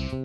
Yeah,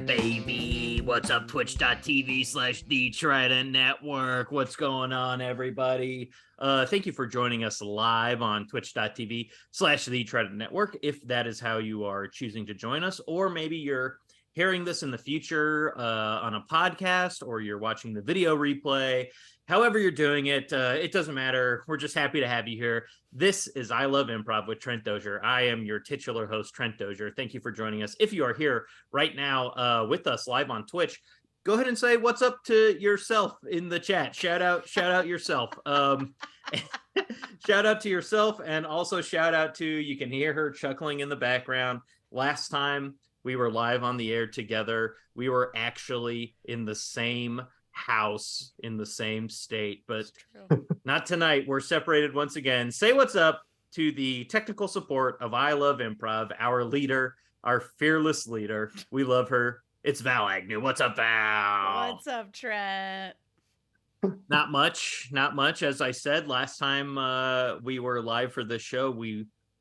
baby. What's up, twitch.tv/The Trident Network? What's going on, everybody? Thank you for joining us live on twitch.tv/The Trident Network, if that is how you are choosing to join us, or maybe you're hearing this in the future on a podcast, or you're watching the video replay. However you're doing it, it doesn't matter. We're just happy to have you here. This is I Love Improv with Trent Dozier. I am your titular host, Trent Dozier. Thank you for joining us. If you are here right now with us live on Twitch, go ahead and say what's up to yourself in the chat. Shout out yourself. Shout out to yourself, and also shout out to, you can hear her chuckling in the background. Last time we were live on the air together, we were actually in the same house in the same state, but not tonight. We're separated once again. Say what's up to the technical support of I Love Improv, our leader, our fearless leader. We love her. It's Val Agnew. What's up, Val? What's up, Trent? Not much. As I said last time we were live for this show,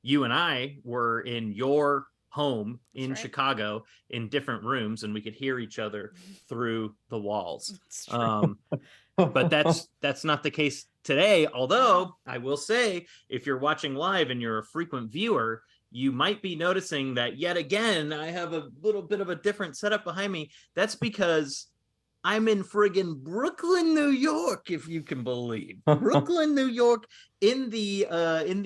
you and I were in your home in Chicago in different rooms, and we could hear each other through the walls. But that's not the case today. Although I will say, if you're watching live and you're a frequent viewer, you might be noticing that yet again I have a little bit of a different setup behind me. That's because I'm in friggin' Brooklyn, New York, if you can believe. Brooklyn, New York, in the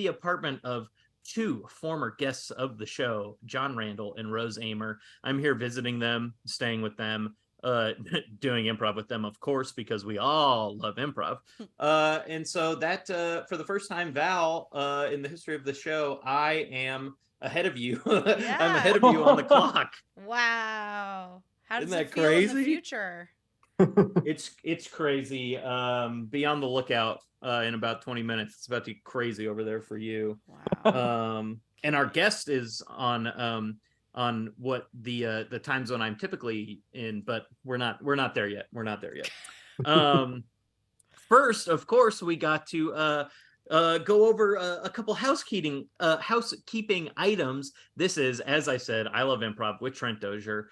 apartment of two former guests of the show, John Randall and Rose Amer. I'm here visiting them, staying with them, doing improv with them, of course, because we all love improv. And so that, for the first time, Val, in the history of the show, I am ahead of you. Yeah. I'm ahead of you on the clock. Wow. How does Isn't it that feel crazy? in the future? It's crazy. Be on the lookout in about 20 minutes. It's about to be crazy over there for you. Wow. And our guest is on what the time zone I'm typically in, but we're not there yet. First, of course, we got to go over a couple housekeeping items. This is, as I said, I Love Improv with Trent Dozier.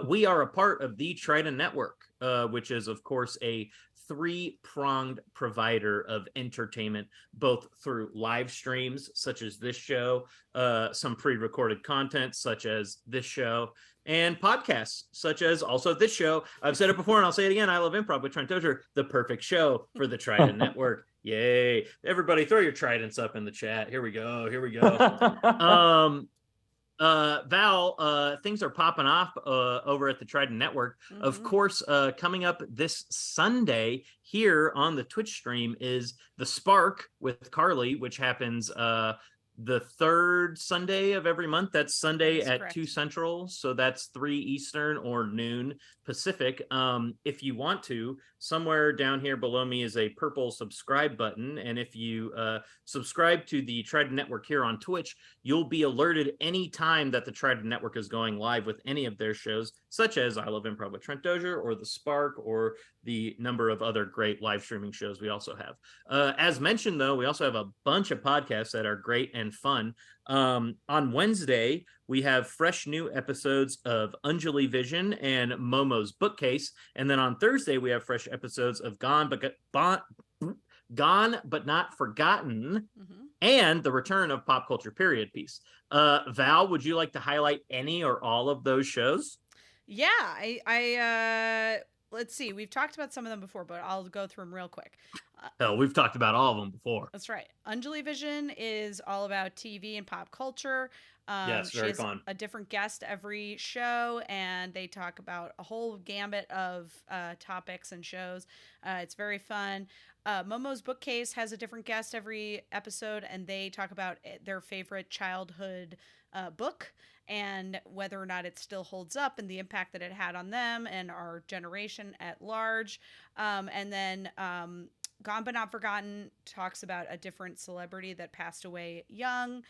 We are a part of the Trident Network, which is, of course, a three-pronged provider of entertainment, both through live streams such as this show, some pre-recorded content such as this show, and podcasts such as also this show. I've said it before and I'll say it again. I Love Improv with Trent Dozier, the perfect show for the Trident Network. Yay. Everybody throw your tridents up in the chat. Here we go. Val, things are popping off over at the Trident Network. Mm-hmm. Of course, coming up this Sunday here on the Twitch stream is The Spark with Carly, which happens the third Sunday of every month. That's Sunday at correct. 2 Central. So that's 3 Eastern or noon Pacific. If you want to, somewhere down here below me is a purple subscribe button. And if you subscribe to the Trident Network here on Twitch, you'll be alerted anytime that the Trident Network is going live with any of their shows, such as I Love Improv with Trent Dozier, or The Spark, or the number of other great live streaming shows we also have. As mentioned, though, we also have a bunch of podcasts that are great and fun. On Wednesday, we have fresh new episodes of Anjali Vision and Momo's Bookcase. And then on Thursday, we have fresh episodes of Gone But Not Forgotten, and the return of Pop Culture Period Piece. Val, would you like to highlight any or all of those shows? Yeah, I let's see. We've talked about some of them before, but I'll go through them real quick. We've talked about all of them before. That's right. Anjali Vision is all about TV and pop culture. Yes, very fun. A different guest every show, and they talk about a whole gambit of topics and shows. It's very fun. Momo's Bookcase has a different guest every episode, and they talk about their favorite childhood book and whether or not it still holds up and the impact that it had on them and our generation at large. And then Gone But Not Forgotten talks about a different celebrity that passed away young.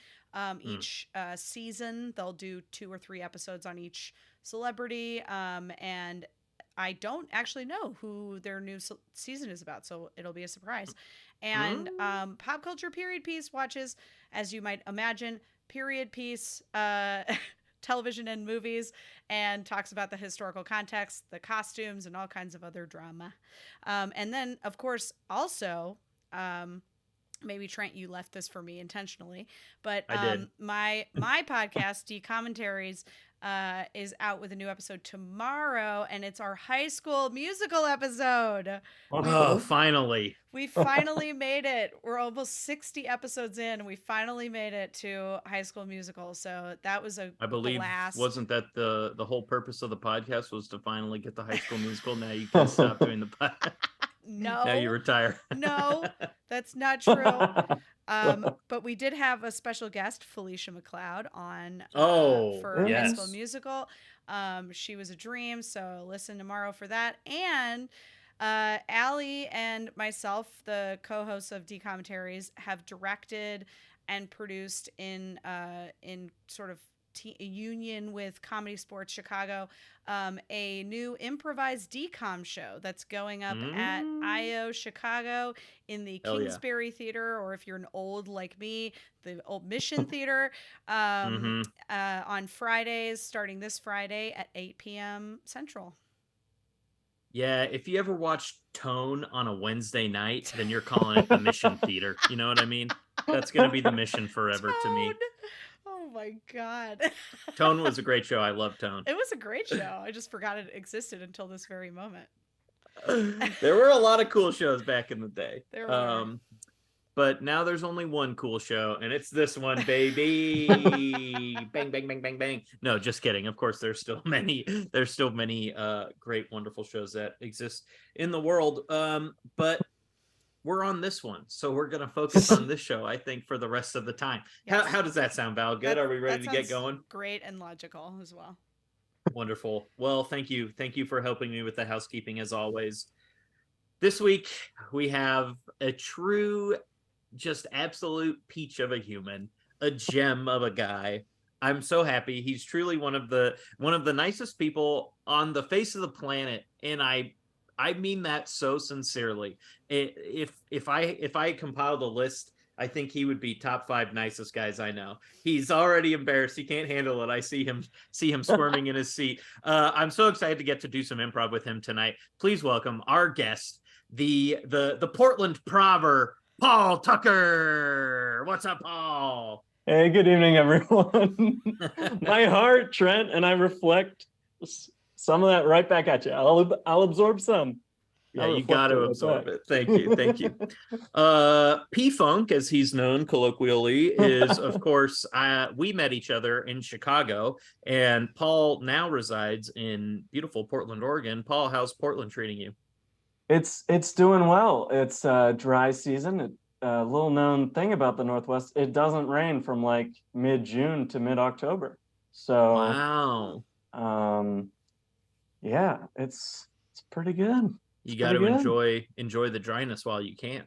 Each season, they'll do 2 or 3 episodes on each celebrity. And I don't actually know who their new season is about, so it'll be a surprise. And Pop Culture Period Piece watches, as you might imagine, period piece television and movies, and talks about the historical context, the costumes, and all kinds of other drama. And then, of course, also, maybe Trent, you left this for me intentionally, but I did. my podcast, D Commentaries, is out with a new episode tomorrow, and it's our High School Musical episode. Oh, finally. We finally made it. We're almost 60 episodes in, and we finally made it to High School Musical. So that was a I believe blast. Wasn't that the whole purpose of the podcast was to finally get the High School Musical? Now you can stop doing the podcast. No. Now you retire. No, that's not true. But we did have a special guest, Felicia McLeod, on for yes. High School Musical. She was a dream, so listen tomorrow for that. And Allie and myself, the co-hosts of D Commentaries, have directed and produced in sort of union with Comedy Sports Chicago, a new improvised decom show that's going up at IO Chicago in the Kingsbury Theater, or if you're an old like me, the old Mission Theater, on Fridays, starting this Friday at 8 p.m. Central. Yeah, if you ever watch Tone on a Wednesday night, then you're calling it the Mission Theater. You know what I mean? That's going to be the Mission forever to me. Oh my God. Tone was a great show. I love Tone. It was a great show. I just forgot it existed until this very moment. There were a lot of cool shows back in the day. There were. But now there's only one cool show, and it's this one, baby. Bang, bang, bang, bang, bang. No, just kidding. Of course, there's still many great, wonderful shows that exist in the world. But we're on this one, so we're going to focus on this show, I think, for the rest of the time. Yes. How does that sound, Val? Good? Are we ready to get going? Great and logical as well. Wonderful. Well, thank you. Thank you for helping me with the housekeeping, as always. This week, we have a true, just absolute peach of a human, a gem of a guy. I'm so happy. He's truly one of the nicest people on the face of the planet, and I mean that so sincerely. If I compiled a list, I think he would be top 5 nicest guys I know. He's already embarrassed. He can't handle it. I see him squirming in his seat. I'm so excited to get to do some improv with him tonight. Please welcome our guest, the Portland prover, Paul Tucker. What's up, Paul? Hey, good evening, everyone. My heart, Trent, and I reflect some of that right back at you. I'll absorb some. Yeah, you got to absorb it. Thank you. P-Funk, as he's known colloquially, is, of course, we met each other in Chicago, and Paul now resides in beautiful Portland, Oregon. Paul, how's Portland treating you? It's doing well. It's dry season. A little known thing about the Northwest, it doesn't rain from like mid-June to mid-October. So wow. Yeah, it's pretty good. You got to enjoy the dryness while you can.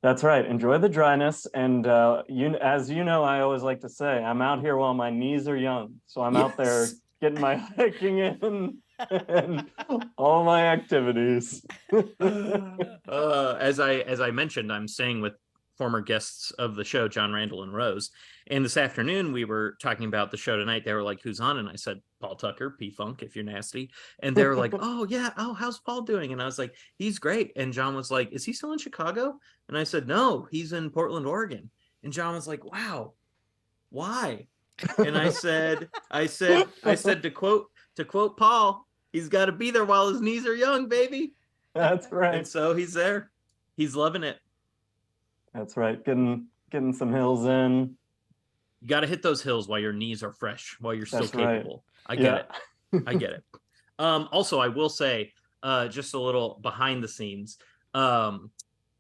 That's right. Enjoy the dryness. And as you know, I always like to say, I'm out here while my knees are young. So I'm out there getting my hiking in and all my activities. As I mentioned, I'm staying with former guests of the show, John Randall and Rose. And this afternoon, we were talking about the show tonight. They were like, who's on? And I said, Paul Tucker, P-Funk, if you're nasty. And they were like, oh, yeah. Oh, how's Paul doing? And I was like, he's great. And John was like, is he still in Chicago? And I said, no, he's in Portland, Oregon. And John was like, wow, why? And I said, to quote Paul, he's got to be there while his knees are young, baby. That's right. And so he's there. He's loving it. That's right. Getting some hills in. You got to hit those hills while your knees are fresh, while you're still capable. Right. I get it. Also, I will say, just a little behind the scenes.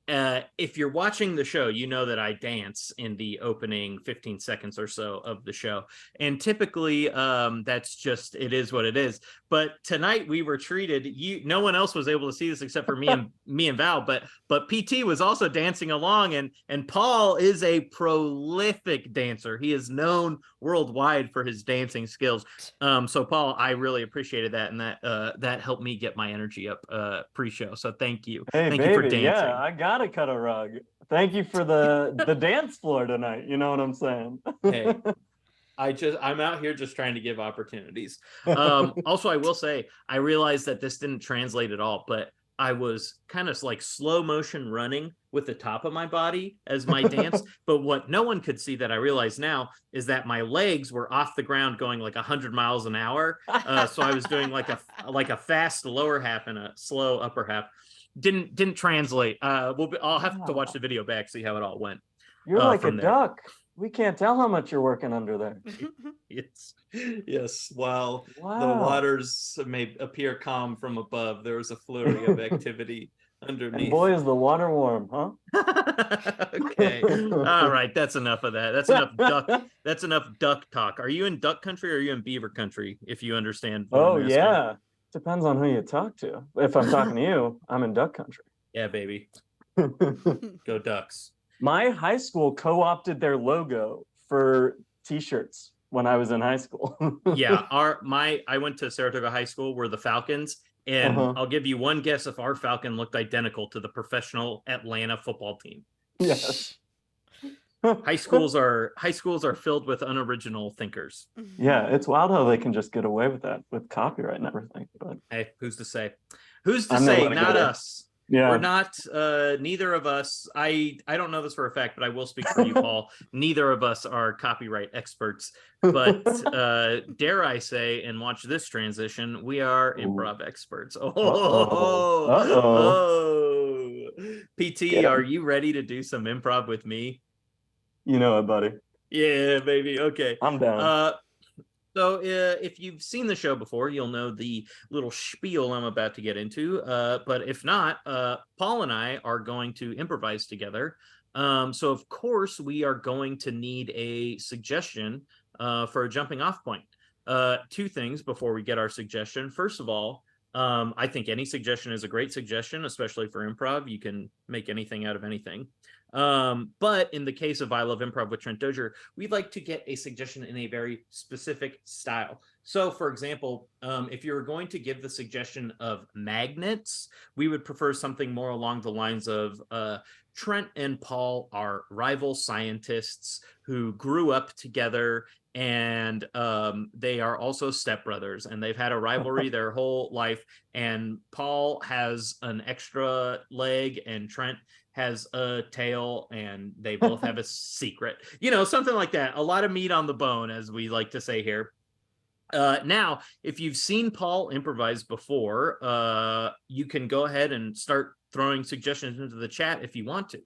if you're watching the show, you know that I dance in the opening 15 seconds or so of the show. And typically that's just, it is what it is. But tonight we were treated, no one else was able to see this except for me and Val, but PT was also dancing along, and Paul is a prolific dancer. He is known worldwide for his dancing skills. So Paul, I really appreciated that, and that helped me get my energy up pre-show. So thank you. Hey, Thank baby, you for dancing. yeah, I gotta cut a rug. Thank you for the dance floor tonight. You know what I'm saying? Hey, I'm out here just trying to give opportunities. Also, I will say, I realized that this didn't translate at all, but I was kind of like slow motion running with the top of my body as my dance. But what no one could see that I realize now is that my legs were off the ground going like 100 miles an hour. So I was doing like a fast lower half and a slow upper half. Didn't translate. I'll have to watch the video back, see how it all went. You're like a duck. We can't tell how much you're working under there. Yes. While the Wow. waters may appear calm from above, there was a flurry of activity underneath. And boy, is the water warm, huh? Okay. All right. That's enough of that. That's enough duck. That's enough duck talk. Are you in duck country or are you in beaver country? If you understand what Oh I'm asking. yeah. Depends on who you talk to. If I'm talking to you, I'm in duck country. Yeah, baby. Go Ducks. My high school co-opted their logo for t-shirts when I was in high school. Yeah, I went to Saratoga High School. We're the Falcons, and I'll give you one guess if our Falcon looked identical to the professional Atlanta football team. Yes. High schools are filled with unoriginal thinkers. Yeah, it's wild how they can just get away with that with copyright and everything. But hey, who's to say? Who's to say? Not us. Yeah. We're not, neither of us, I don't know this for a fact, but I will speak for you, Paul. Neither of us are copyright experts, but dare I say, and watch this transition, we are improv experts. PT, are you ready to do some improv with me? You know it, buddy. Yeah, baby. Okay. I'm down. So if you've seen the show before, you'll know the little spiel I'm about to get into. But if not, Paul and I are going to improvise together. So of course, we are going to need a suggestion for a jumping off point. Two things before we get our suggestion. First of all, I think any suggestion is a great suggestion, especially for improv. You can make anything out of anything. But in the case of I Love Improv with Trent Dozier, we'd like to get a suggestion in a very specific style. So for example, if you were going to give the suggestion of magnets, we would prefer something more along the lines of Trent and Paul are rival scientists who grew up together, and they are also stepbrothers, and they've had a rivalry their whole life, and Paul has an extra leg and Trent has a tail, and they both have a secret, something like that. A lot of meat on the bone, as we like to say here. Now, if you've seen Paul improvise before, you can go ahead and start throwing suggestions into the chat if you want to.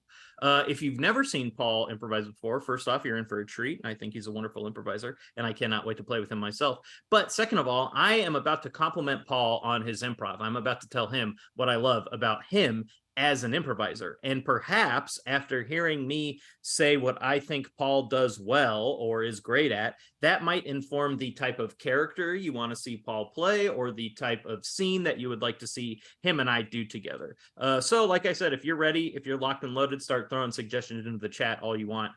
If you've never seen Paul improvise before, first off, you're in for a treat. I think he's a wonderful improviser, and I cannot wait to play with him myself. But second of all, I am about to compliment Paul on his improv. I'm about to tell him what I love about him as an improviser. And perhaps after hearing me say what I think Paul does well or is great at, that might inform the type of character you want to see Paul play, or the type of scene that you would like to see him and I do together. So like I said, if you're ready, if you're locked and loaded, start throwing suggestions into the chat all you want.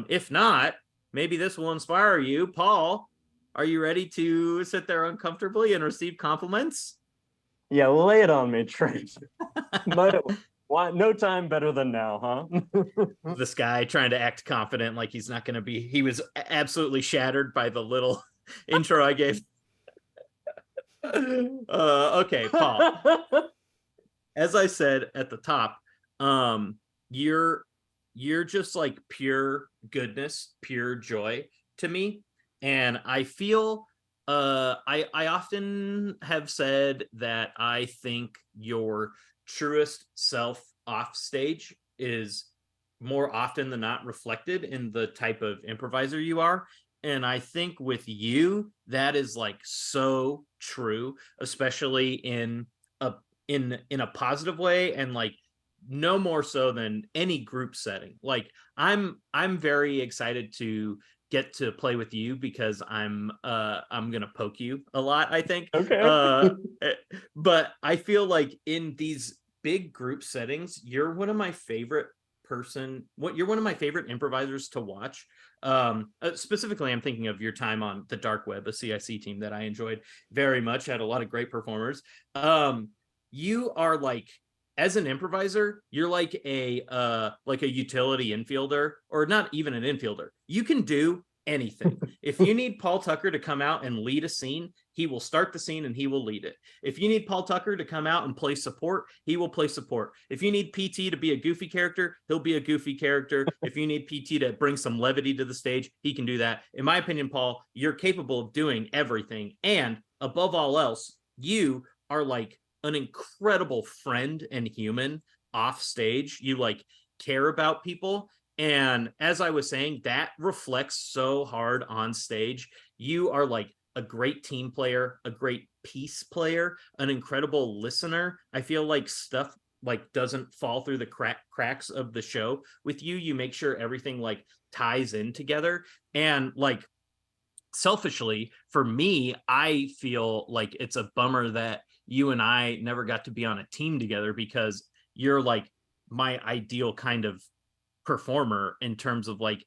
If not, maybe this will inspire you. Paul, are you ready to sit there uncomfortably and receive compliments? Yeah, lay it on me, Trent. No time better than now, huh? This guy trying to act confident like he's not going to be. He was absolutely shattered by the little intro I gave. Okay, Paul. As I said at the top, you're just like pure goodness, pure joy to me, and I feel. I often have said that I think your truest self off stage is more often than not reflected in the type of improviser you are. And I think with you, that is like so true, especially in a positive way. And like no more so than any group setting. Like I'm very excited to get to play with you because I'm gonna poke you a lot, I think. Okay. But I feel like in these big group settings, you're one of my favorite you're one of my favorite improvisers to watch. Specifically, I'm thinking of your time on the dark web, a CIC team that I enjoyed very much, had a lot of great performers. You are like, as an improviser, you're like a utility infielder, or not even an infielder. You can do anything. If you need Paul Tucker to come out and lead a scene, he will start the scene and he will lead it. If you need Paul Tucker to come out and play support, he will play support. If you need PT to be a goofy character, he'll be a goofy character. If you need PT to bring some levity to the stage, he can do that. In my opinion, Paul, you're capable of doing everything. And above all else, you are like an incredible friend and human off stage. You like care about people. And as I was saying, that reflects so hard on stage. You are like a great team player, a great piece player, an incredible listener. I feel like stuff like doesn't fall through the cracks of the show with you. You make sure everything like ties in together. And like, selfishly for me, I feel like it's a bummer that you and I never got to be on a team together, because you're like my ideal kind of performer in terms of like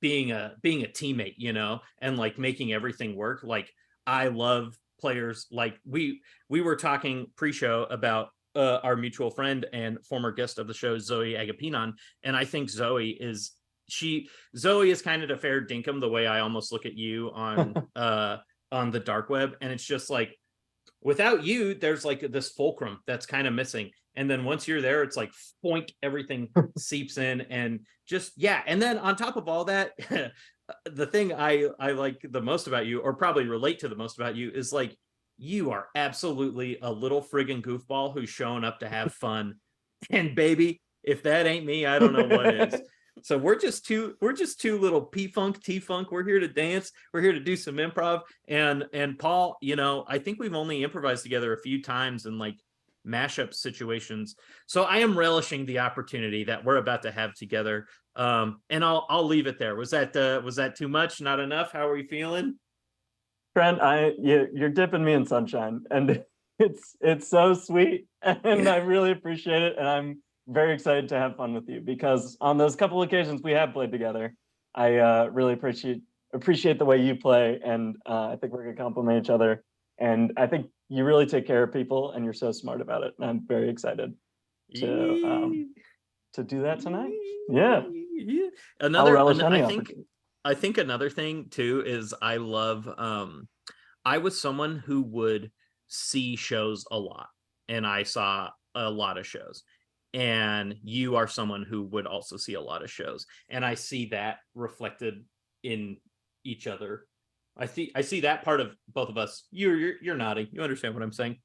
being a teammate, and like making everything work. Like I love players like we were talking pre-show about our mutual friend and former guest of the show, Zoe Agapinon, and I think Zoe is kind of a fair dinkum the way I almost look at you on the dark web. And it's just like, without you, there's like this fulcrum that's kind of missing. And then once you're there, it's like foink, everything seeps in. And just, yeah. And then on top of all that, the thing I like the most about you, or probably relate to the most about you, is like, you are absolutely a little friggin' goofball who's showing up to have fun. And baby, if that ain't me, I don't know what is. So we're just two little P-Funk, T-Funk. We're here to dance. We're here to do some improv. And Paul, I think we've only improvised together a few times in like mashup situations. So I am relishing the opportunity that we're about to have together. And I'll leave it there. Was that too much? Not enough? How are you feeling? Trent, you're dipping me in sunshine, and it's so sweet, and I really appreciate it, and I'm very excited to have fun with you, because on those couple occasions we have played together, I really appreciate the way you play, and I think we're gonna complement each other, and I think you really take care of people, and you're so smart about it, and I'm very excited to do that tonight. Yeah. I'll relish any opportunity. I think another thing too is I love I was someone who would see shows a lot, and I saw a lot of shows, and you are someone who would also see a lot of shows, and I see that reflected in each other. I see that part of both of us. You're nodding. You understand what I'm saying?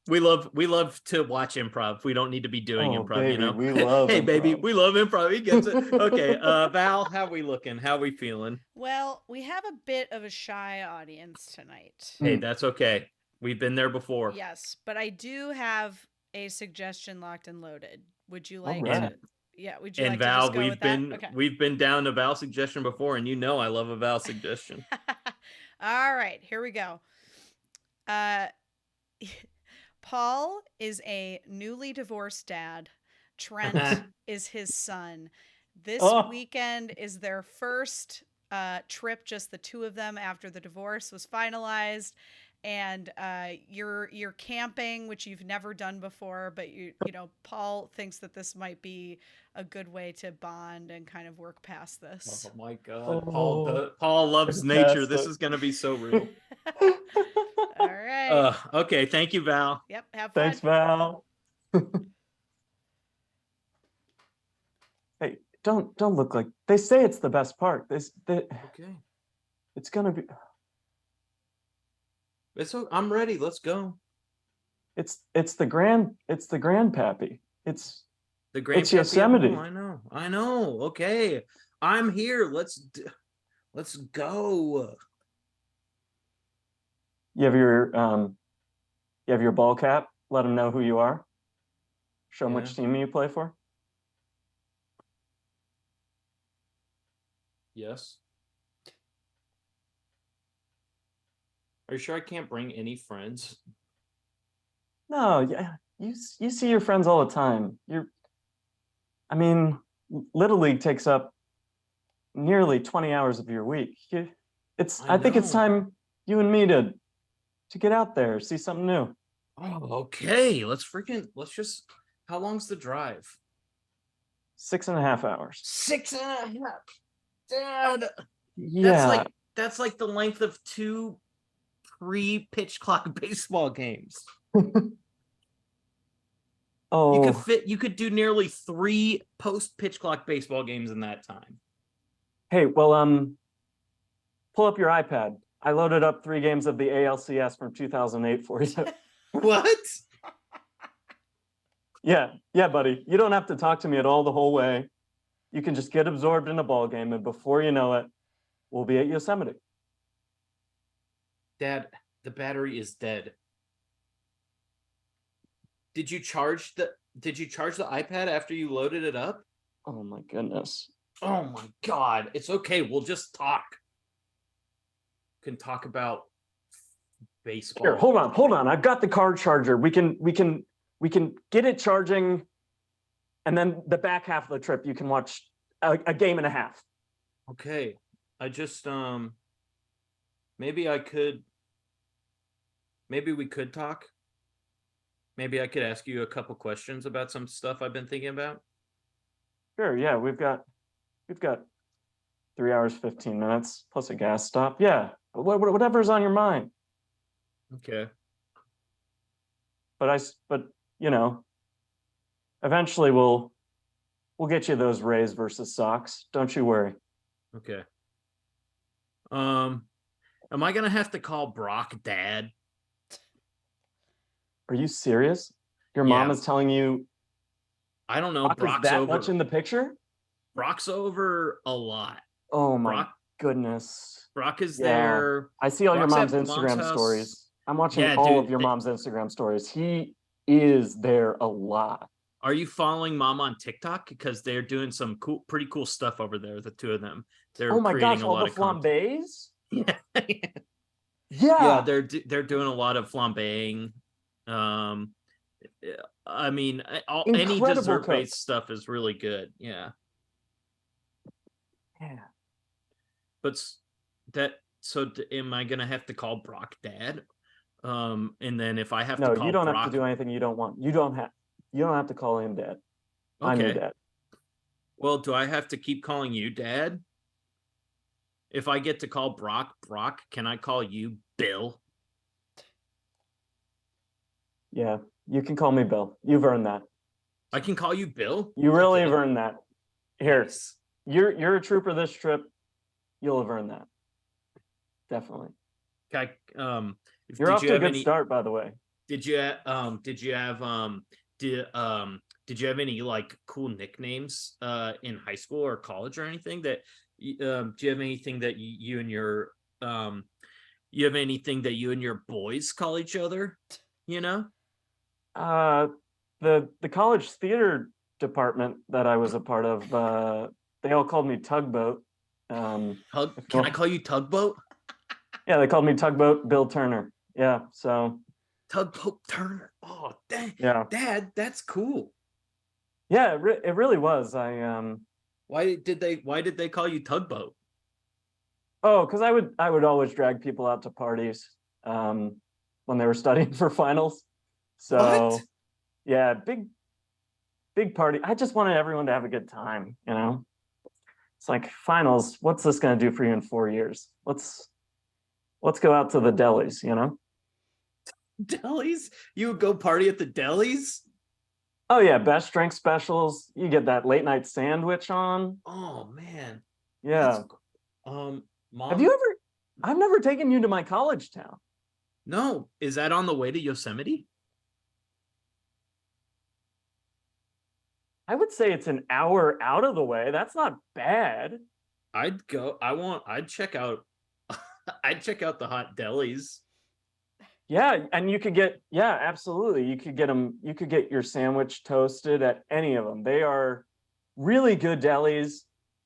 We love to watch improv. We don't need to be doing improv, baby, we love hey improv. baby, we love improv. He gets it. Okay, Val, how we looking? How we feeling? Well, we have a bit of a shy audience tonight. Hey, that's okay. We've been there before. Yes, but I do have a suggestion locked and loaded. Would you like right. to? Yeah, would you And like Val, to just go with that? Okay. we've been down to Val suggestion before, and I love a Val suggestion. All right, here we go. Paul is a newly divorced dad. Trent is his son. This weekend is their first trip, just the two of them, after the divorce was finalized. And you're camping, which you've never done before, but you know, Paul thinks that this might be a good way to bond and kind of work past this. Oh my God, Paul loves nature. This is going to be so real. All right. Okay, thank you, Val. Yep, have fun. Thanks, Val. Hey, don't look like they say it's the best part. Okay. It's gonna be. I'm ready. Let's go. It's the grandpappy. It's It's Yosemite. Oh, I know. Okay, I'm here. Let's go. You have your ball cap. Let them know who you are. Show them which team you play for. Yes. Are you sure I can't bring any friends? No, yeah, you see your friends all the time. I mean, Little League takes up nearly 20 hours of your week. I think it's know. time you and me to get out there, see something new. Oh, okay. How long's the drive? 6.5 hours. 6.5. Dad. Yeah. That's like the length of 2 pre-pitch clock baseball games. Oh, You could do nearly 3 post-pitch clock baseball games in that time. hey, well, pull up your iPad. I loaded up 3 games of the ALCS from 2008 for you. What? Yeah, buddy. You don't have to talk to me at all the whole way. You can just get absorbed in a ball game, and before you know it, we'll be at Yosemite. Dad, the battery is dead. Did you charge the iPad after you loaded it up? Oh my goodness. Oh my god. It's okay. We'll just talk. Can talk about baseball. Here, hold on. I've got the car charger. We can get it charging, and then the back half of the trip you can watch a game and a half. Okay. I just maybe we could talk. Maybe I could ask you a couple questions about some stuff I've been thinking about. Sure, yeah, we've got 3 hours 15 minutes plus a gas stop. Yeah, whatever's on your mind. Okay. But you know, eventually we'll get you those Rays versus Sox. Don't you worry. Okay. Am I gonna have to call Brock Dad? Are you serious? Your mom Yeah. is telling you I don't know. Brock is that much in the picture? Brock's over a lot. Oh my goodness. Brock is Yeah. there. I see all your Brock's mom's at Instagram Mom's stories. house. I'm watching Yeah, all dude, of your mom's Instagram stories. He is there a lot. Are you following Mom on TikTok? Because they're doing some pretty cool stuff over there. The two of them. They're Oh my creating gosh, a all lot the of content. flambés? Yeah, Yeah. they're doing a lot of flambeing. I mean, any Incredible dessert-based cook. stuff is really good. Yeah. Yeah. But am I gonna have to call Brock Dad? And then if I have to No, call you don't Brock, have to do anything you don't want. You don't have to call him Dad. I'm your okay. dad. Well, do I have to keep calling you Dad? If I get to call Brock, can I call you Bill? Yeah, you can call me Bill. You've earned that. I can call you Bill? You really Okay. have earned that. Here, Nice. you're a trooper this trip. You'll have earned that. Definitely. Okay. You're off to a good start, by the way. Did you have any like cool nicknames in high school or college or anything that do you have anything that you and your boys call each other, you know? The college theater department that I was a part of, they all called me Tugboat. Can I call you Tugboat? Yeah, they called me Tugboat Bill Turner. Yeah, so Tugboat Turner. Oh, dang. Yeah. Dad, that's cool. Yeah, it really was. Why did they call you Tugboat? Oh, because I would always drag people out to parties when they were studying for finals. So What? Yeah, big party. I just wanted everyone to have a good time, you know? It's like finals, what's this gonna do for you in 4 years? Let's go out to the delis, you know? Delis? You would go party at the delis? Oh yeah, best drink specials. You get that late night sandwich on. Oh man. Yeah. Mom. I've never taken you to my college town. No. Is that on the way to Yosemite? I would say it's an hour out of the way. That's not bad. I'd check out I'd check out the hot delis. Yeah, and you could get, yeah, absolutely. You could get them, you could get your sandwich toasted at any of them. They are really good delis.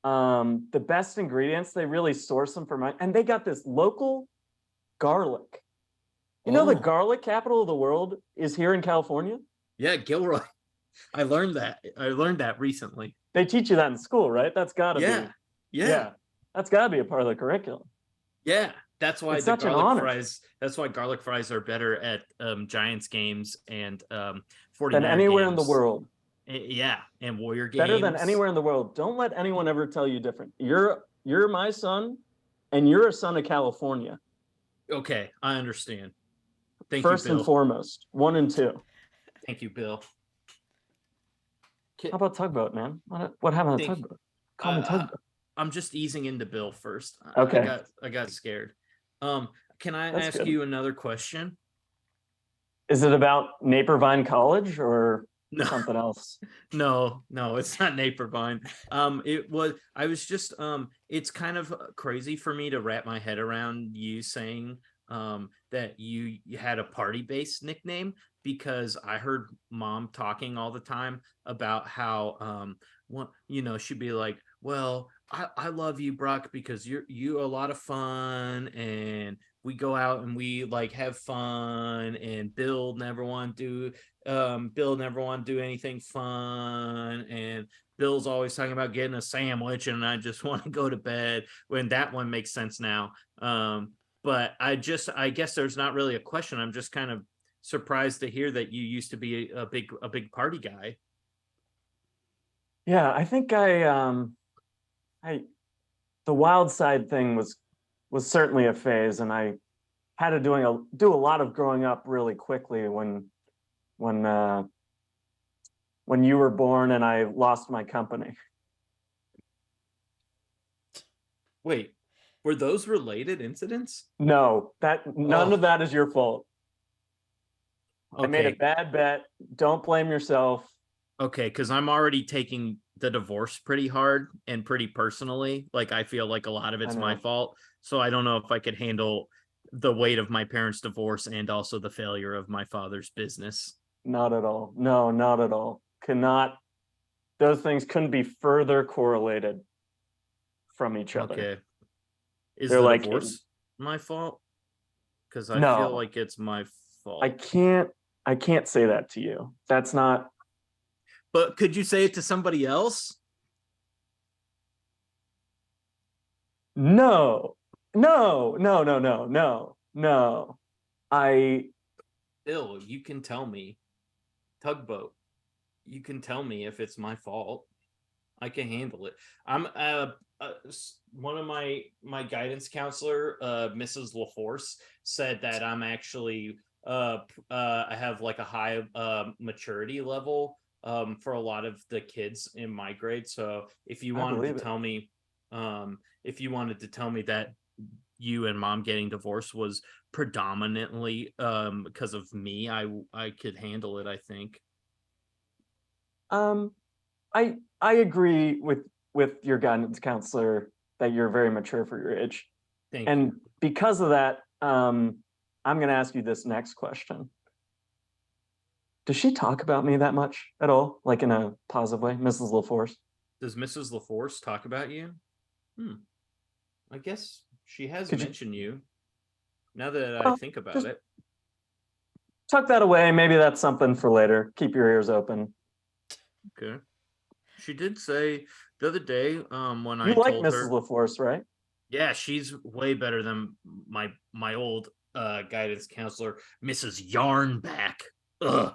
The best ingredients, they really source them from, and they got this local garlic. You know, the Oh. garlic capital of the world is here in California. Yeah, Gilroy. I learned that. I learned that recently. They teach you that in school, right? That's got to Yeah. be, Yeah. that's got to be a part of the curriculum. Yeah. That's why It's the such an garlic honor. fries. That's why garlic fries are better at Giants games and 49er Than anywhere in the games. world. Yeah, and Warrior games. Better than anywhere in the world. Don't let anyone ever tell you different. You're my son, and you're a son of California. Okay, I understand. Thank First you, Bill. and foremost, 1 and 2. Thank you, Bill. How about Tugboat, man? What happened to Thank- Tugboat? Call me Tugboat. I'm just easing into Bill first. Okay. I got scared. Can I That's ask good. you another question? Is it about Napervine College or No. something else? No, it's not Napervine. I was just it's kind of crazy for me to wrap my head around you saying that you had a party-based nickname, because I heard Mom talking all the time about how she'd be like, well, I love you, Brock, because you a lot of fun, and we go out and we like have fun, and Bill never want to do anything fun, and Bill's always talking about getting a sandwich, and I just want to go to bed. When that one makes sense now. But I guess there's not really a question. I'm just kind of surprised to hear that you used to be a big party guy. Yeah, I think the wild side thing was certainly a phase, and I had to do a lot of growing up really quickly when you were born and I lost my company. Wait, were those related incidents? No, none of that is your fault. Okay. I made a bad bet. Don't blame yourself. Okay, because I'm already taking the divorce pretty hard and pretty personally. Like, I feel like a lot of it's my fault. So I don't know if I could handle the weight of my parents' divorce and also the failure of my father's business. Not at all. No, not at all. Those things couldn't be further correlated from each other. Okay. Is They're the like, divorce my fault? Because I No. feel like it's my fault. I can't say that to you. That's not. But could you say it to somebody else? No. Bill, you can tell me. Tugboat, you can tell me if it's my fault. I can handle it. I'm one of my guidance counselor, Mrs. LaForce, said that I'm actually I have like a high maturity level for a lot of the kids in my grade. So if you wanted to tell me that you and Mom getting divorced was predominantly because of me, I could handle it, I think. I agree with your guidance counselor that you're very mature for your age. Thank you. Because of that, I'm going to ask you this next question. Does she talk about me that much at all? Like in a positive way, Mrs. LaForce? Does Mrs. LaForce talk about you? I guess she has mentioned you. Now that I think about it. Tuck that away. Maybe that's something for later. Keep your ears open. Okay. She did say the other day when I told her. Mrs. LaForce, right? Yeah, she's way better than my old guidance counselor, Mrs. Yarnback. Ugh.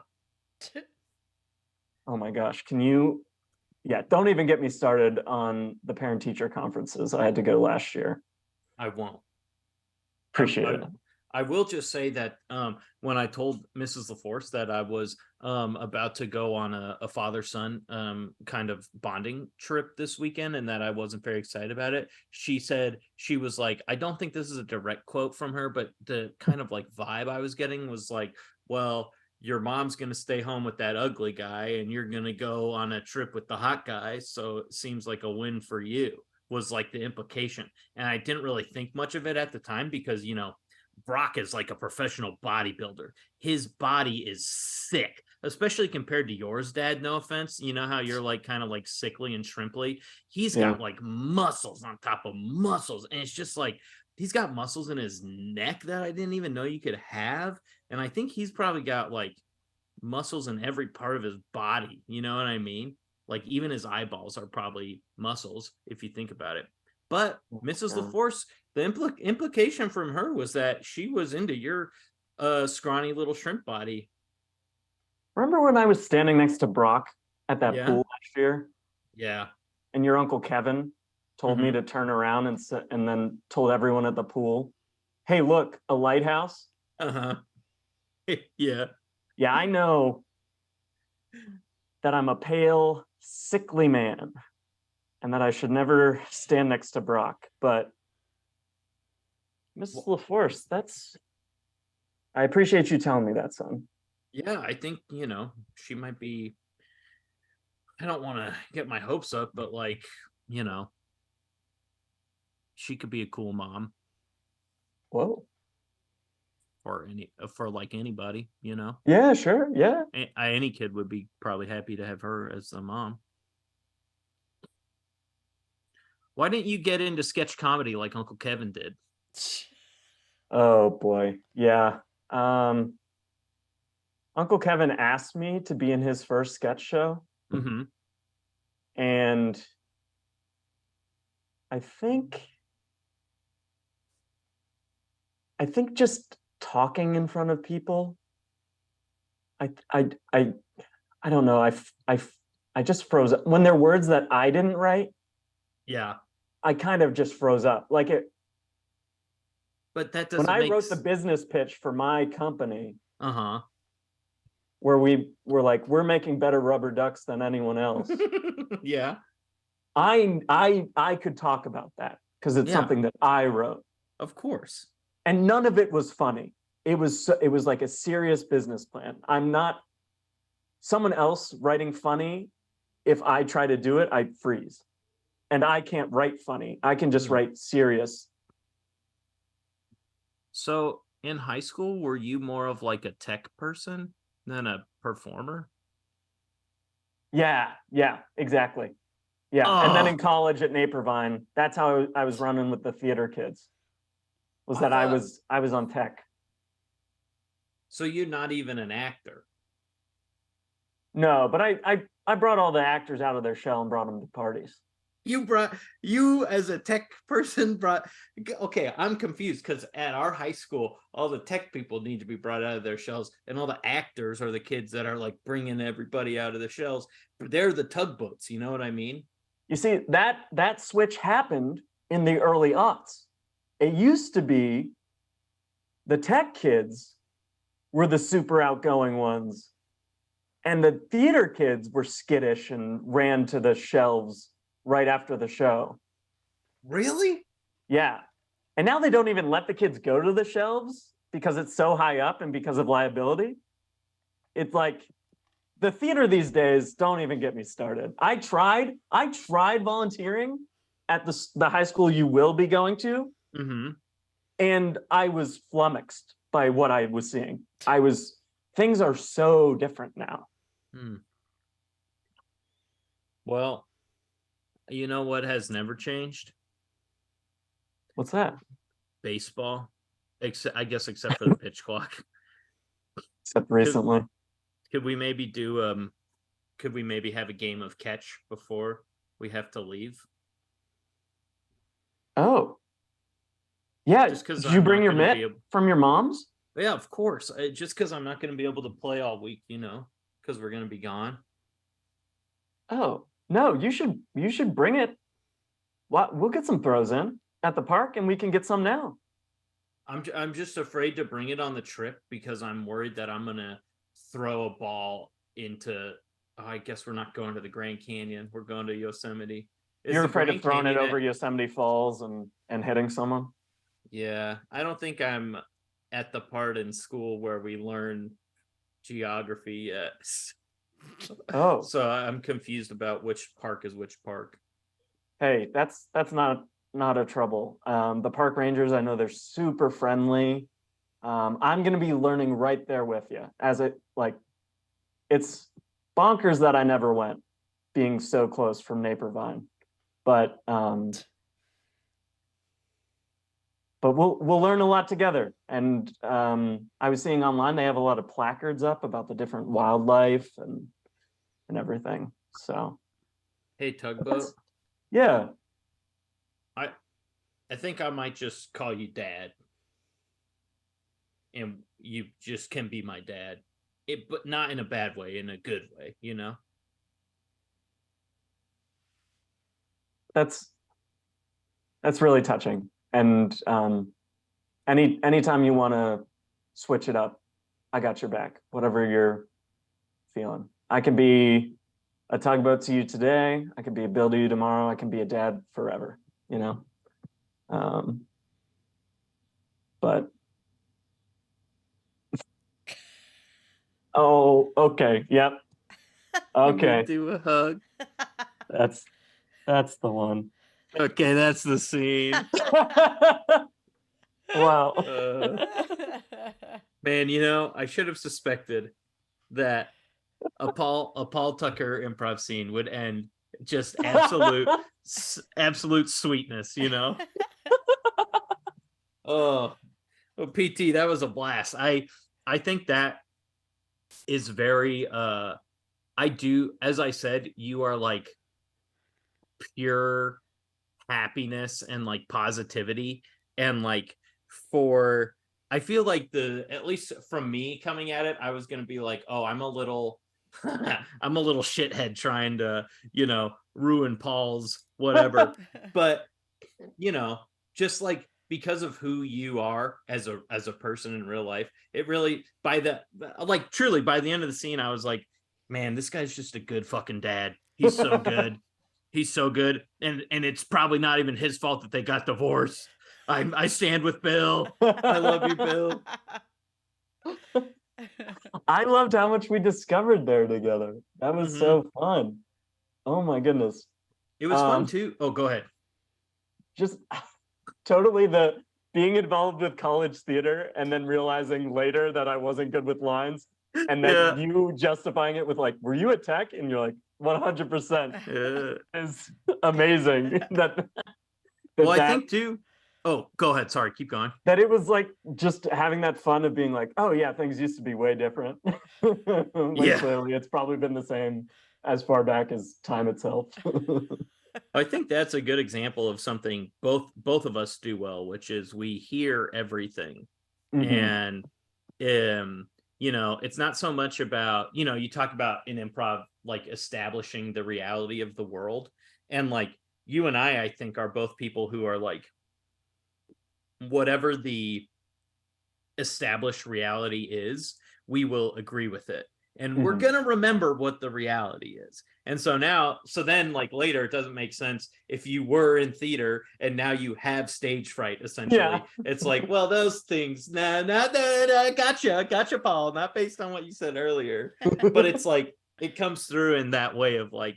Oh my gosh. Don't even get me started on the parent-teacher conferences I had to go last year. I won't. Appreciate it. I will just say that when I told Mrs. LaForce that I was about to go on a father-son kind of bonding trip this weekend, and that I wasn't very excited about it, she said, she was like, I don't think this is a direct quote from her, but the kind of like vibe I was getting was like, well, your mom's going to stay home with that ugly guy, and you're going to go on a trip with the hot guy. So it seems like a win for you, was like the implication. And I didn't really think much of it at the time because, Brock is like a professional bodybuilder. His body is sick, especially compared to yours, Dad. No offense. You know how you're like kind of like sickly and shrimply? He's got like muscles on top of muscles. And it's just like he's got muscles in his neck that I didn't even know you could have. And I think he's probably got like muscles in every part of his body. You know what I mean? Like even his eyeballs are probably muscles if you think about it. But Mrs. LaForce, the implication from her was that she was into your scrawny little shrimp body. Remember when I was standing next to Brock at that pool last year? Yeah. And your Uncle Kevin told me to turn around and then told everyone at the pool, hey, look, a lighthouse. Uh-huh. Yeah. Yeah, I know that I'm a pale, sickly man and that I should never stand next to Brock. But Mrs. LaForce, I appreciate you telling me that, son. Yeah, I think, she might be, I don't want to get my hopes up, but like, she could be a cool mom. Whoa. For like anybody, Yeah, sure. Yeah. Any kid would be probably happy to have her as a mom. Why didn't you get into sketch comedy like Uncle Kevin did? Oh boy. Yeah. Uncle Kevin asked me to be in his first sketch show. Mm-hmm. And I think just talking in front of people, I don't know. I just froze up when there are words that I didn't write. Yeah. I kind of just froze up. Like it. But that doesn't. When I wrote the business pitch for my company, uh-huh, where we were like, we're making better rubber ducks than anyone else. Yeah. I could talk about that because it's something that I wrote. Of course. And none of it was funny. It was like a serious business plan. I'm not someone else writing funny. If I try to do it, I freeze. And I can't write funny. I can just write serious. So in high school, were you more of like a tech person than a performer? Yeah, exactly. Yeah. Oh. And then in college at Napervine, that's how I was running with the theater kids. I was on tech. So you're not even an actor? No, but I brought all the actors out of their shell and brought them to parties. You as a tech person okay, I'm confused because at our high school, all the tech people need to be brought out of their shells, and all the actors are the kids that are like bringing everybody out of the shells. They're the tugboats, you know what I mean? You see, that switch happened in the early aughts. It used to be the tech kids were the super outgoing ones, and the theater kids were skittish and ran to the shelves right after the show. Really? Yeah. And now they don't even let the kids go to the shelves because it's so high up and because of liability. It's like the theater these days, don't even get me started. I tried volunteering at the high school you will be going to. Mm-hmm. And I was flummoxed by what I was seeing. Things are so different now. Well, you know what has never changed? What's that? Baseball. Except for the pitch clock. Except recently. Could we maybe have a game of catch before we have to leave? Oh. Yeah, just because did you bring your mitt from your mom's? Yeah, of course. Just because I'm not going to be able to play all week, because we're going to be gone. Oh, no, you should bring it. We'll get some throws in at the park and we can get some now. I'm just afraid to bring it on the trip because I'm worried that I'm going to throw a ball into, I guess we're not going to the Grand Canyon. We're going to Yosemite. You're afraid of throwing it over Yosemite Falls and hitting someone? Yeah, I don't think I'm at the part in school where we learn geography yet. Oh. So I'm confused about which park is which park. Hey, that's not a trouble. The park rangers, I know they're super friendly. I'm going to be learning right there with you. As it like, it's bonkers that I never went, being so close from Napervine, but we'll learn a lot together. And I was seeing online they have a lot of placards up about the different wildlife and everything. So Hey, Tugboat. Yeah. I think I might just call you Dad, and you just can be my dad. But not in a bad way, in a good way, you know? That's really touching. And anytime you want to switch it up, I got your back, whatever you're feeling. I can be a tugboat to you today. I can be a Bill to you tomorrow. I can be a dad forever, you know? But oh, okay. Yep. Okay. Do a hug. That's the one. Okay, that's the scene. Wow. Man, you know, I should have suspected that a Paul Tucker improv scene would end just absolute sweetness, you know? Oh, PT, that was a blast. I think that is very I do, as I said, you are like pure happiness and like positivity, and like for I feel like at least from me coming at it, I was gonna be like, oh, I'm a little I'm a little shithead trying to, you know, ruin Paul's whatever. But you know, just like because of who you are as a person in real life, it really truly by the end of the scene, I was like, man, this guy's just a good fucking dad. He's so good. He's so good. And it's probably not even his fault that they got divorced. I stand with Bill. I love you, Bill. I loved how much we discovered there together. That was so fun. Oh my goodness. It was fun too. Oh, go ahead. Just totally the being involved with college theater and then realizing later that I wasn't good with lines, and then you justifying it with like, were you at Tech? And you're like, 100%. Is amazing. Well, I think too. Oh, go ahead. Sorry, keep going. That it was like just having that fun of being like, oh yeah, things used to be way different. Clearly it's probably been the same as far back as time itself. I think that's a good example of something both of us do well, which is we hear everything. And you know, it's not so much about, you know, you talk about in improv like establishing the reality of the world, and like you and I think are both people who are like, whatever the established reality is, we will agree with it, and we're gonna remember what the reality is. And so then like later, it doesn't make sense if you were in theater and now you have stage fright, essentially. It's like, well, those things, gotcha, Paul, not based on what you said earlier. But it's like it comes through in that way of like,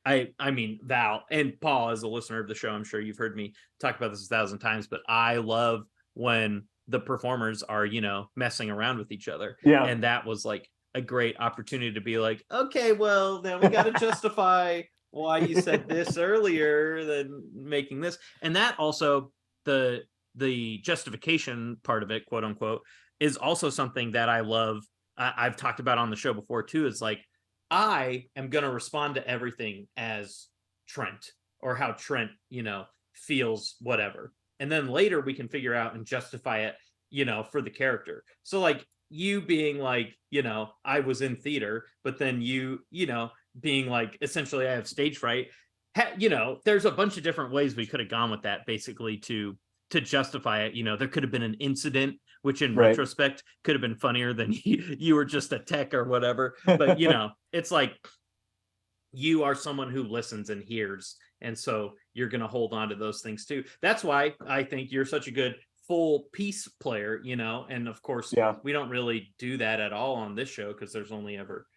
I mean, Val and Paul, as a listener of the show, I'm sure you've heard me talk about this 1,000 times, but I love when the performers are, you know, messing around with each other. And that was like a great opportunity to be like, okay, well, then we got to justify why you said this earlier than making this. And that also, the justification part of it, quote unquote, is also something that I love. I've talked about on the show before too. It's like, I am going to respond to everything as Trent, or how Trent, you know, feels, whatever. And then later we can figure out and justify it, you know, for the character. So like you being like, you know, I was in theater, but then you know, being like, essentially I have stage fright. You know, there's a bunch of different ways we could have gone with that, basically to justify it. You know, there could have been an incident, which in retrospect could have been funnier than you were just a tech or whatever. But, you know, it's like you are someone who listens and hears. And so you're going to hold on to those things too. That's why I think you're such a good full piece player, you know, and of course we don't really do that at all on this show because there's only ever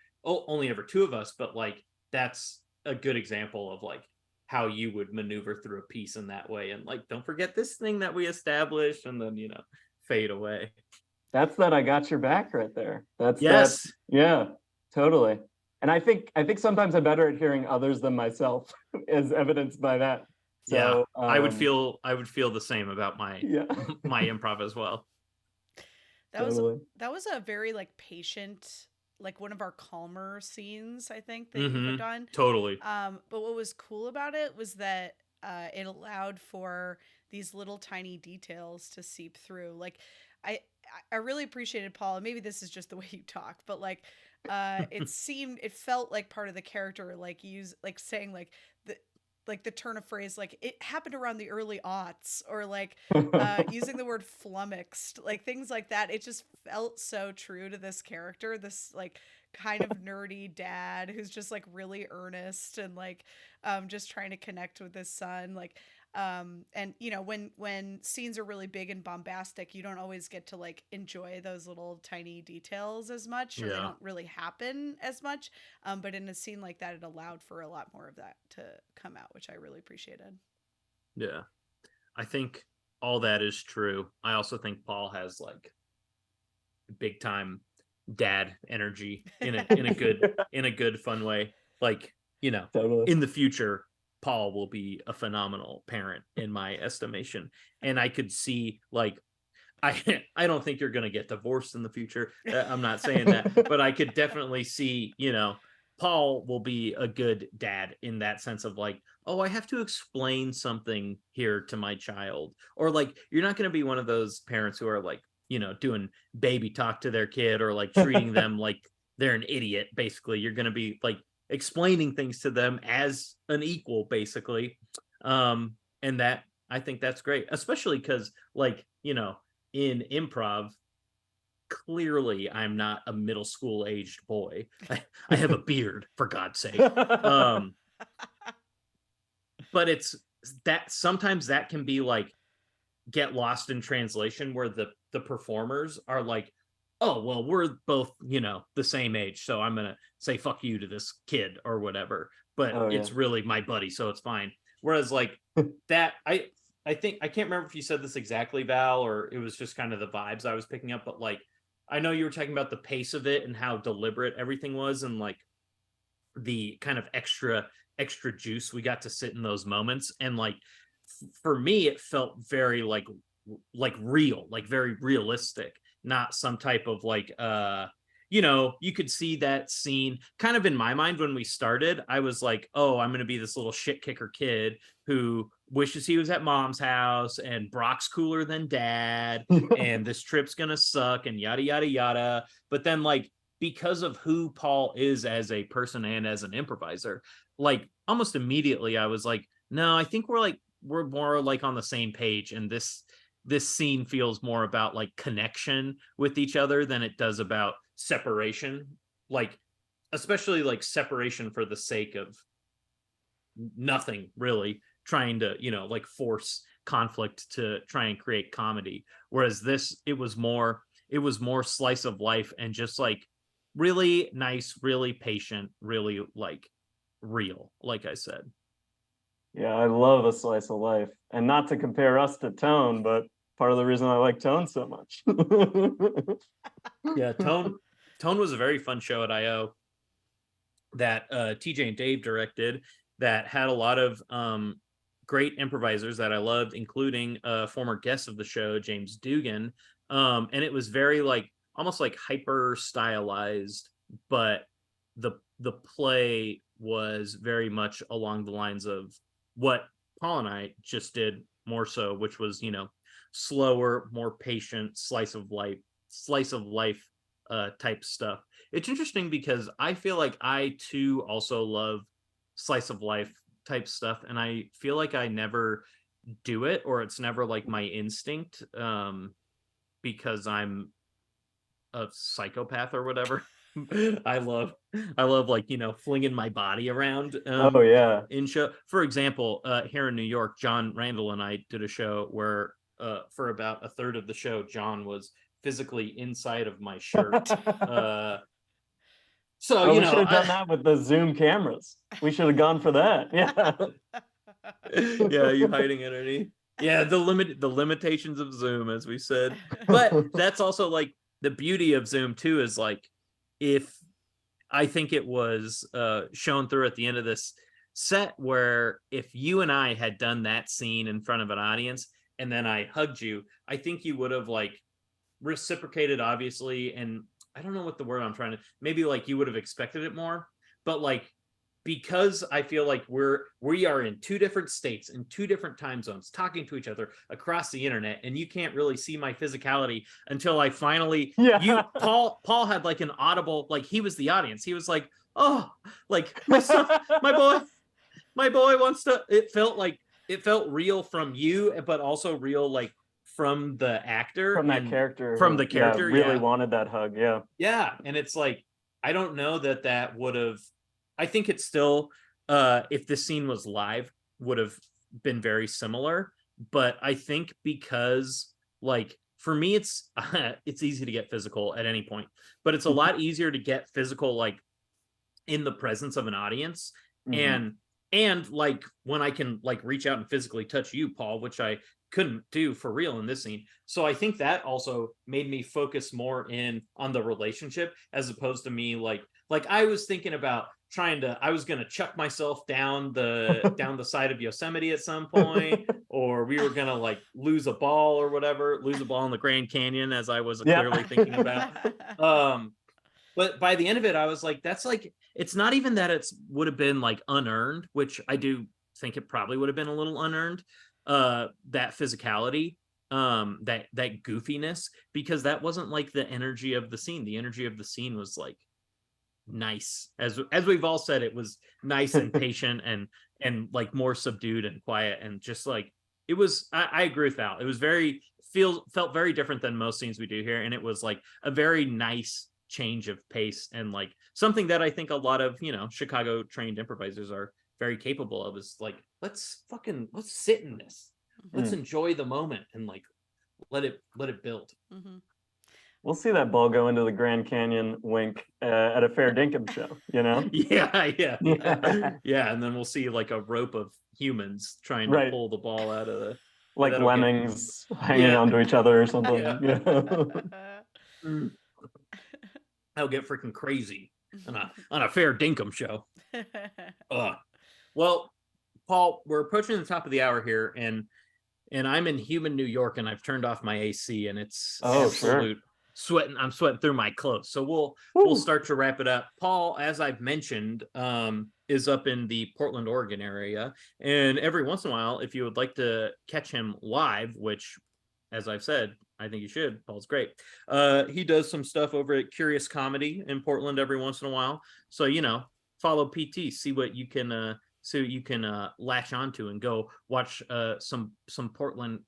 two of us, but like that's a good example of like how you would maneuver through a piece in that way, and like don't forget this thing that we established, and then, you know, fade away. That's that I got your back right there. That's Yes. that. Yeah, totally. And I think sometimes I'm better at hearing others than myself, as evidenced by that. So yeah, I would feel the same about my yeah, my improv as well. totally. That was a very like patient, like one of our calmer scenes, I think, that you've done. Totally. But what was cool about it was that it allowed for these little tiny details to seep through. Like I I really appreciated Paul, and maybe this is just the way you talk, but like it felt like part of the character, like saying like the turn of phrase, like it happened around the early aughts, or like using the word flummoxed, like things like that. It just felt so true to this character, this like kind of nerdy dad who's just like really earnest and like just trying to connect with his son, like and you know, when scenes are really big and bombastic, you don't always get to like enjoy those little tiny details as much, or they don't really happen as much, but in a scene like that, it allowed for a lot more of that to come out, which I really appreciated. Yeah, I think all that is true. I also think Paul has like big time dad energy in a good fun way. Like, you know, Totally. in the future, Paul will be a phenomenal parent in my estimation. And I could see like I don't think you're going to get divorced in the future. I'm not saying that, but I could definitely see, you know, Paul will be a good dad in that sense of like, oh, I have to explain something here to my child. Or like, you're not going to be one of those parents who are like, you know, doing baby talk to their kid, or like treating them like they're an idiot. Basically, you're going to be like explaining things to them as an equal, basically. And that, I think that's great, especially because like, you know, in improv, clearly I'm not a middle school aged boy. I have a beard, for God's sake. But it's that sometimes that can be like get lost in translation, where the performers are like, oh well, we're both, you know, the same age, so I'm gonna say fuck you to this kid or whatever, but it's really my buddy, so it's fine. Whereas like that, I think, I can't remember if you said this exactly, Val, or it was just kind of the vibes I was picking up, but like I know you were talking about the pace of it and how deliberate everything was, and like the kind of extra juice we got to sit in those moments. And like for me, it felt very like real, like very realistic, not some type of like you know, you could see that scene kind of in my mind when we started. I was like, oh, I'm going to be this little shit kicker kid who wishes he was at mom's house, and Brock's cooler than dad, and this trip's going to suck, and yada, yada, yada. But then, like, because of who Paul is as a person and as an improviser, like almost immediately I was like, no, I think we're more like on the same page. And this scene feels more about like connection with each other than it does about separation, like especially like separation for the sake of nothing, really trying to, you know, like force conflict to try and create comedy. Whereas this, it was more slice of life, and just like really nice, really patient, really like real, like I said. Yeah, I love a slice of life. And not to compare us to Tone, but part of the reason I like Tone so much. Yeah, Tone was a very fun show at IO that TJ and Dave directed, that had a lot of great improvisers that I loved, including a former guest of the show, James Dugan. And it was very like almost like hyper stylized, but the play was very much along the lines of what Paul and I just did, more so, which was, you know, slower, more patient, slice of life type stuff. It's interesting because I feel like I too also love slice of life type stuff, and I feel like I never do it, or it's never like my instinct, because I'm a psychopath or whatever. I love like, you know, flinging my body around Oh yeah. in show. For example, here in New York, John Randall and I did a show where for about a third of the show, John was physically inside of my shirt. So Oh, you we should know, have done that with the Zoom cameras. We should have gone for that. Yeah. yeah, you hiding underneath. Yeah, the limitations of Zoom, as we said. But that's also like the beauty of Zoom too is like, if I think it was shown through at the end of this set, where if you and I had done that scene in front of an audience and then I hugged you, I think you would have like reciprocated, obviously. And I don't know what the word I'm trying to, maybe like you would have expected it more, but like, because I feel like we are in two different states in two different time zones talking to each other across the internet, and you can't really see my physicality until I finally Paul had like an audible, like he was the audience. He was like, oh, like my son, my boy wants to. It felt real from you, but also real like from the actor, from that character, from the character, really wanted that hug. Yeah. And it's like, I don't know that would have, I think it's still, if this scene was live, would have been very similar. But I think because, like, for me, it's easy to get physical at any point, but it's a lot easier to get physical, like, in the presence of an audience. And like, when I can like reach out and physically touch you, Paul, which I couldn't do for real in this scene. So I think that also made me focus more in on the relationship, as opposed to me like I was thinking about I was gonna chuck myself down the side of Yosemite at some point, or we were gonna like lose a ball in the Grand Canyon, as I was clearly thinking about. But by the end of it, I was like, that's like, it's not even that it's would have been like unearned, which I do think it probably would have been a little unearned, that physicality, that goofiness, because that wasn't like the energy of the scene. The energy of the scene was like nice, as we've all said, it was nice and patient and like more subdued and quiet, and just like, it was, I agree with Val, it was felt very different than most scenes we do here, and it was like a very nice change of pace, and like something that I think a lot of, Chicago trained improvisers are very capable of, is like, let's sit in this, let's enjoy the moment, and like let it build. We'll see that ball go into the Grand Canyon, wink, at a Fair Dinkum show, Yeah, and then we'll see like a rope of humans trying to pull the ball out of the, like lemmings hanging onto each other or something. I'll get freaking crazy on a Fair Dinkum show. Well, Paul, we're approaching the top of the hour here, and I'm in humid New York, and I've turned off my AC, and it's absolute sweating. I'm sweating through my clothes. So we'll start to wrap it up. Paul, as I've mentioned, is up in the Portland, Oregon area, and every once in a while, if you would like to catch him live, which, as I've said, I think you should. Paul's great. He does some stuff over at Curious Comedy in Portland every once in a while. So, follow PT, see what you can latch onto, and go watch some Portland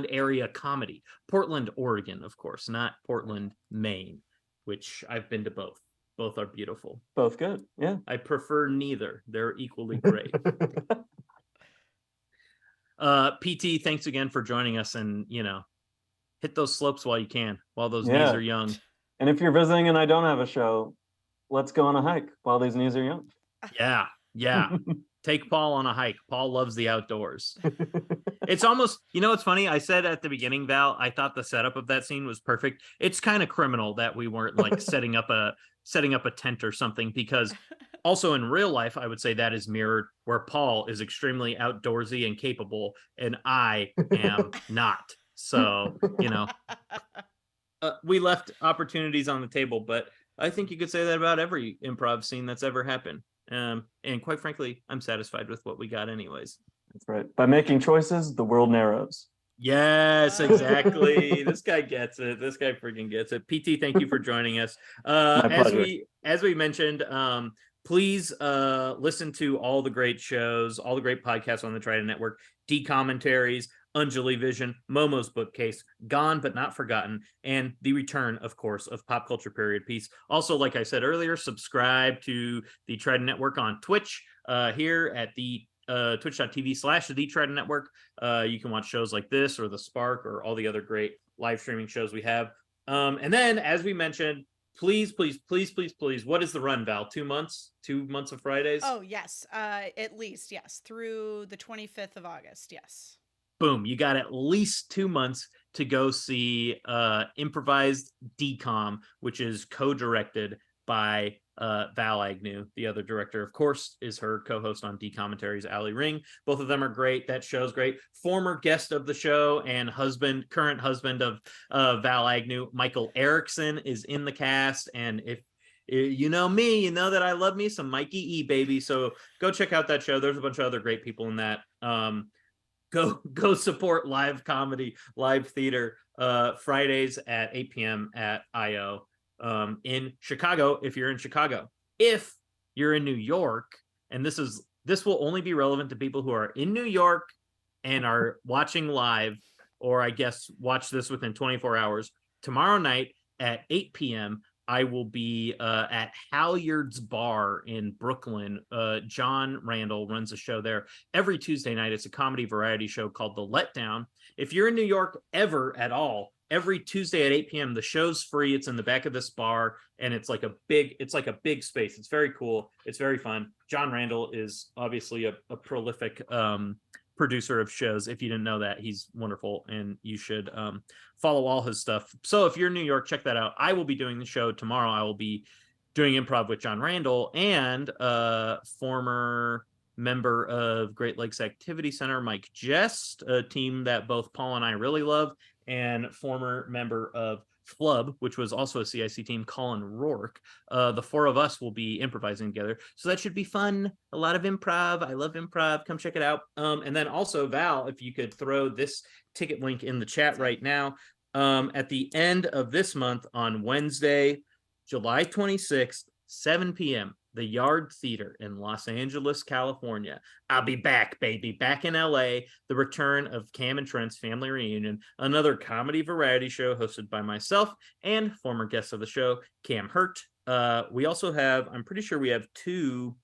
area comedy. Portland, Oregon, of course, not Portland, Maine, which I've been to both. Both are beautiful. Both good. Yeah. I prefer neither. They're equally great. PT, thanks again for joining us, and hit those slopes while you can, while those knees are young. And if you're visiting and I don't have a show, let's go on a hike while these knees are young. Yeah. Take Paul on a hike. Paul loves the outdoors. It's almost, it's funny. I said at the beginning, Val, I thought the setup of that scene was perfect. It's kind of criminal that we weren't like setting up a tent or something, because also in real life, I would say that is mirrored, where Paul is extremely outdoorsy and capable, and I am not. So, we left opportunities on the table, but I think you could say that about every improv scene that's ever happened. And quite frankly, I'm satisfied with what we got anyways. That's right. By making choices, the world narrows. Yes, exactly. This guy gets it. This guy freaking gets it. PT, thank you for joining us. As we mentioned, please listen to all the great shows, all the great podcasts on the Trident Network, D-Commentaries, Anjali Vision, Momo's Bookcase, Gone But Not Forgotten, and the return, of course, of Pop Culture Period Piece. Also, like I said earlier, subscribe to the Trident Network on Twitch, here at the twitch.tv/the Trident Network. You can watch shows like this, or The Spark, or all the other great live streaming shows we have. And then, as we mentioned, please, what is the run, Val? 2 months? 2 months of Fridays? Oh, yes. At least, yes. Through the 25th of August, yes. boom, you got at least 2 months to go see Improvised Decom, which is co-directed by Val Agnew. The other director, of course, is her co-host on D-Commentaries, Allie Ring. Both of them are great. That show's great. Former guest of the show and current husband of Val Agnew, Michael Erickson, is in the cast. And if you know me, you know that I love me some Mikey E, baby. So go check out that show. There's a bunch of other great people in that. Go support live comedy, live theater, Fridays at 8 p.m. at IO in Chicago. If you're in Chicago, if you're in New York, and this will only be relevant to people who are in New York and are watching live, or I guess watch this within 24 hours. Tomorrow night at 8 p.m. I will be at Halyard's Bar in Brooklyn. John Randall runs a show there every Tuesday night. It's a comedy variety show called The Letdown. If you're in New York ever at all, every Tuesday at 8 p.m. the show's free. It's in the back of this bar, and it's like a big space. It's very cool. It's very fun. John Randall is obviously a prolific producer of shows. If you didn't know that, he's wonderful, and you should follow all his stuff. So if you're in New York, check that out. I will be doing the show tomorrow. I will be doing improv with John Randall and former member of Great Lakes Activity Center, Mike Jest, a team that both Paul and I really love, and former member of Flub, which was also a CIC team, Colin Rourke. The four of us will be improvising together, so that should be fun. A lot of improv. I love improv. Come check it out. And then also, Val, if you could throw this ticket link in the chat right now. At the end of this month, on Wednesday, July 26th, 7 p.m., the Yard Theater in Los Angeles, California. I'll be back, baby, back in LA. The return of Cam and Trent's Family Reunion, another comedy variety show hosted by myself and former guest of the show, Cam Hurt. We also have, I'm pretty sure we have 2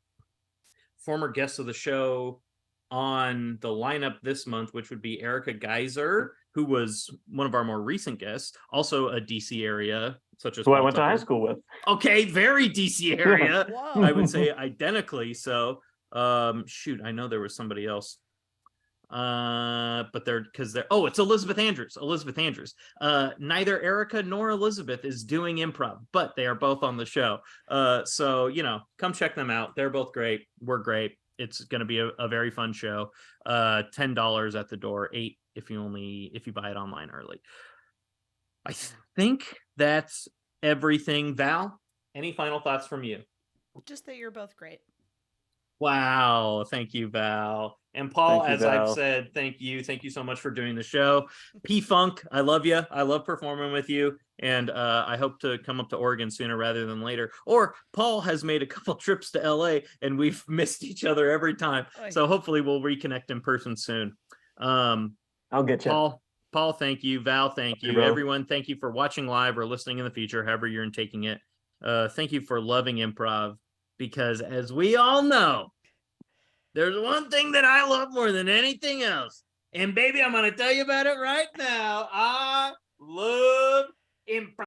former guests of the show on the lineup this month, which would be Erica Geyser, who was one of our more recent guests, also a DC area, such as who I went to high school with. Okay, very DC area. Whoa. I would say identically. So, shoot, I know there was somebody else. But it's Elizabeth Andrews. Neither Erica nor Elizabeth is doing improv, but they are both on the show. So come check them out. They're both great. We're great. It's going to be a very fun show. $10 at the door, $8 if you buy it online early. I think that's everything. Val, any final thoughts from you? Just that you're both great. Wow. Thank you, Val. And Paul, Thank you, as Val. I've said, thank you. Thank you so much for doing the show. P-Funk, I love you. I love performing with you. And I hope to come up to Oregon sooner rather than later. Or Paul has made a couple trips to LA and we've missed each other every time. So hopefully we'll reconnect in person soon. I'll get you. Paul, thank you. Val, thank you. Bro. Everyone, thank you for watching live or listening in the future, however you're taking it. Thank you for loving improv, because as we all know, there's one thing that I love more than anything else. And baby, I'm going to tell you about it right now. I love improv.